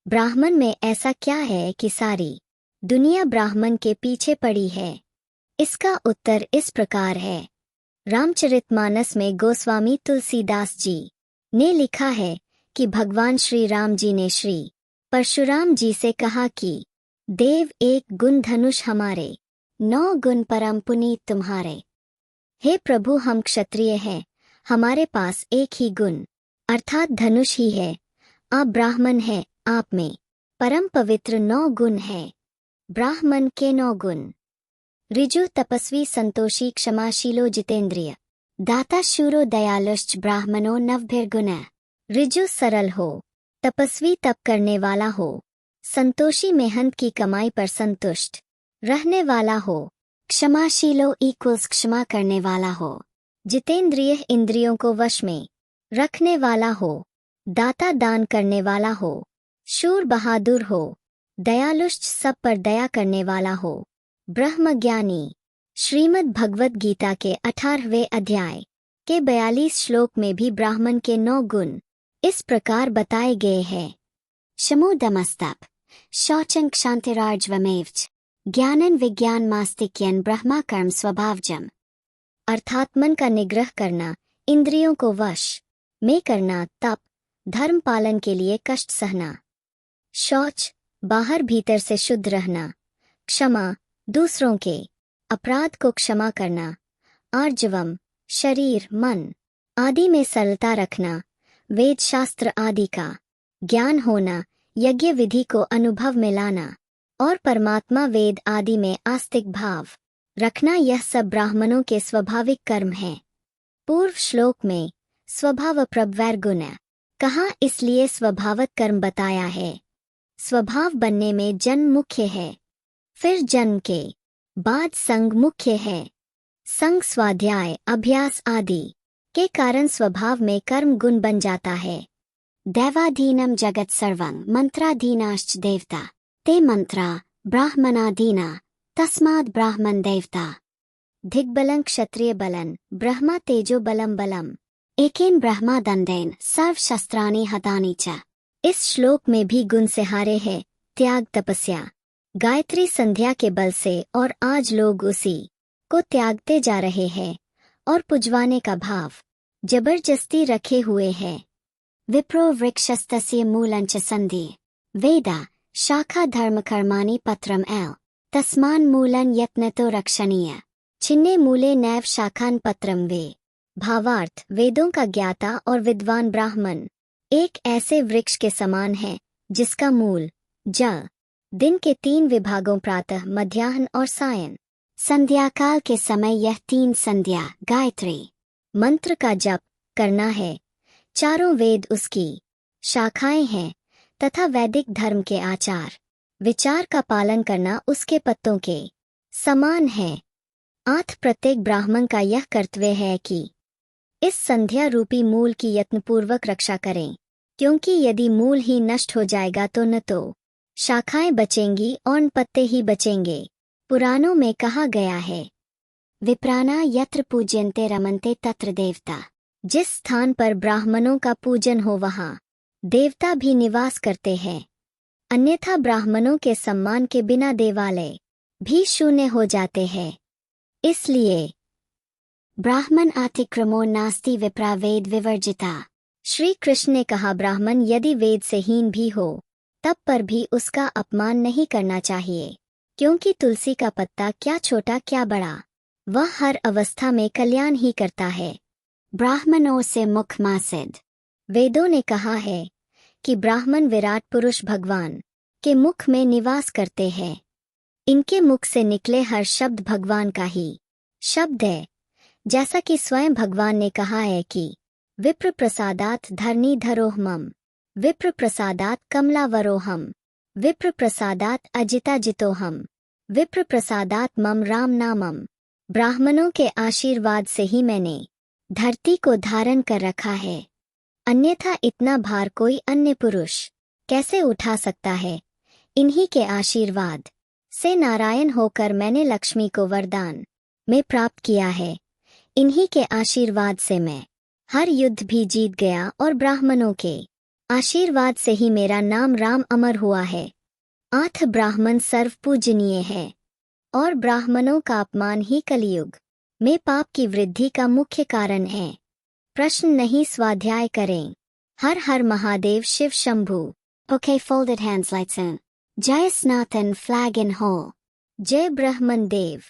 ब्राह्मण में ऐसा क्या है कि सारी दुनिया ब्राह्मण के पीछे पड़ी है? इसका उत्तर इस प्रकार है। रामचरितमानस में गोस्वामी तुलसीदास जी ने लिखा है कि भगवान श्री राम जी ने श्री परशुराम जी से कहा कि देव एक गुण धनुष हमारे, 9 गुण परम पुनीत तुम्हारे। हे प्रभु, हम क्षत्रिय हैं, हमारे पास एक ही गुण अर्थात धनुष ही है। आप ब्राह्मण हैं, आप में परम पवित्र 9 गुण है। ब्राह्मण के 9 गुण: ऋजु तपस्वी संतोषी क्षमाशीलो जितेंद्रिय, दाता शूरो दयालुश्च ब्राह्मणो नवभिर्गुण। ऋजु सरल हो, तपस्वी तप करने वाला हो, संतोषी मेहनत की कमाई पर संतुष्ट रहने वाला हो, क्षमाशीलो इक्वल्स क्षमा करने वाला हो, जितेंद्रिय इंद्रियों को वश में रखने वाला हो, दाता दान करने वाला हो, शूर बहादुर हो, दयालुश्च सब पर दया करने वाला हो, ब्रह्मज्ञानी। श्रीमद् भगवद गीता के 18वें अध्याय के 42 श्लोक में भी ब्राह्मण के 9 गुण इस प्रकार बताए गए हैं। शमोदमस्तप शौचं क्षान्तिरार्जवमेवच ज्ञानन विज्ञान मास्तिक्यन ब्रह्मा कर्म स्वभावजम। अर्थात मन का निग्रह करना, इंद्रियों को वश में करना, तप, धर्म पालन के लिए कष्ट सहना, शौच, बाहर भीतर से शुद्ध रहना, क्षमा, दूसरों के अपराध को क्षमा करना, आर्जवम, शरीर मन आदि में सरलता रखना, वेद शास्त्र आदि का ज्ञान होना, यज्ञ विधि को अनुभव में लाना और परमात्मा वेद आदि में आस्तिक भाव रखना, यह सब ब्राह्मणों के स्वाभाविक कर्म हैं। पूर्व श्लोक में स्वभाव प्रभवैर गुण कहा, इसलिए स्वभावत कर्म बताया है। स्वभाव बनने में जन्म मुख्य है, फिर जन्म के बाद संग मुख्य है। संग, स्वाध्याय, अभ्यास आदि के कारण स्वभाव में कर्म गुण बन जाता है। दैवाधीनम जगत सर्वं मंत्राधीनाश्च देवता, ते मंत्रा ब्राह्मणाधीना तस्माद् ब्राह्मण देवता। दिग्बलं क्षत्रिय बलं ब्रह्मा तेजो बलम बलम एकेन ब्रह्मा दंडेन सर्व शस्त्राणि हतानि च। इस श्लोक में भी गुण से हारे है, त्याग, तपस्या, गायत्री संध्या के बल से, और आज लोग उसी को त्यागते जा रहे हैं और पुजवाने का भाव जबरदस्ती रखे हुए हैं। विप्रो वृक्षस्तस्य मूलंच संधि वेदा शाखा धर्म कर्माणि पत्रम एल तस्मान मूलन यत्नतो रक्षणीय छिन्ने मूले नैव शाखान पत्रम वे। भावार्थ, वेदों का ज्ञाता और विद्वान ब्राह्मण एक ऐसे वृक्ष के समान है जिसका मूल जल दिन के 3 विभागों प्रातः, मध्याह्न और सायं संध्याकाल के समय यह 3 संध्या गायत्री मंत्र का जप करना है। चारों वेद उसकी शाखाएं हैं तथा वैदिक धर्म के आचार विचार का पालन करना उसके पत्तों के समान है। प्रत्येक ब्राह्मण का यह कर्तव्य है कि इस संध्या रूपी मूल की यत्नपूर्वक रक्षा करें, क्योंकि यदि मूल ही नष्ट हो जाएगा तो न तो शाखाएं बचेंगी और न पत्ते ही बचेंगे। पुराणों में कहा गया है, विप्राना यत्र पूज्यन्ते रमन्ते तत्र देवता। जिस स्थान पर ब्राह्मणों का पूजन हो वहाँ देवता भी निवास करते हैं, अन्यथा ब्राह्मणों के सम्मान के बिना देवालय भी शून्य हो जाते हैं। इसलिए ब्राह्मण अतिक्रमो नास्ति विप्रा वेद विवर्जिता। श्री कृष्ण ने कहा, ब्राह्मण यदि वेद से हीन भी हो तब पर भी उसका अपमान नहीं करना चाहिए, क्योंकि तुलसी का पत्ता क्या छोटा क्या बड़ा, वह हर अवस्था में कल्याण ही करता है। ब्राह्मणों से मुख मासिद। वेदों ने कहा है कि ब्राह्मण विराट पुरुष भगवान के मुख में निवास करते हैं। इनके मुख से निकले हर शब्द भगवान का ही शब्द है, जैसा कि स्वयं भगवान ने कहा है कि विप्र प्रसादात धरणीधरोह मम, विप्र प्रसादात कमलावरोहम, विप्र प्रसादात अजिताजितोहम, विप्र प्रसादात मम राम नामम। ब्राह्मणों के आशीर्वाद से ही मैंने धरती को धारण कर रखा है, अन्यथा इतना भार कोई अन्य पुरुष कैसे उठा सकता है। इन्हीं के आशीर्वाद से नारायण होकर मैंने लक्ष्मी को वरदान में प्राप्त किया है। इन्हीं के आशीर्वाद से मैं हर युद्ध भी जीत गया और ब्राह्मणों के आशीर्वाद से ही मेरा नाम राम अमर हुआ है। 8 ब्राह्मण सर्व पूजनीय है और ब्राह्मणों का अपमान ही कलयुग में पाप की वृद्धि का मुख्य कारण है। प्रश्न नहीं स्वाध्याय करें। हर हर Mahadev Shiv Shambhu. Okay, folded hands lights in. जय सनातन फ्लैग इन हो। जय ब्रह्मन देव।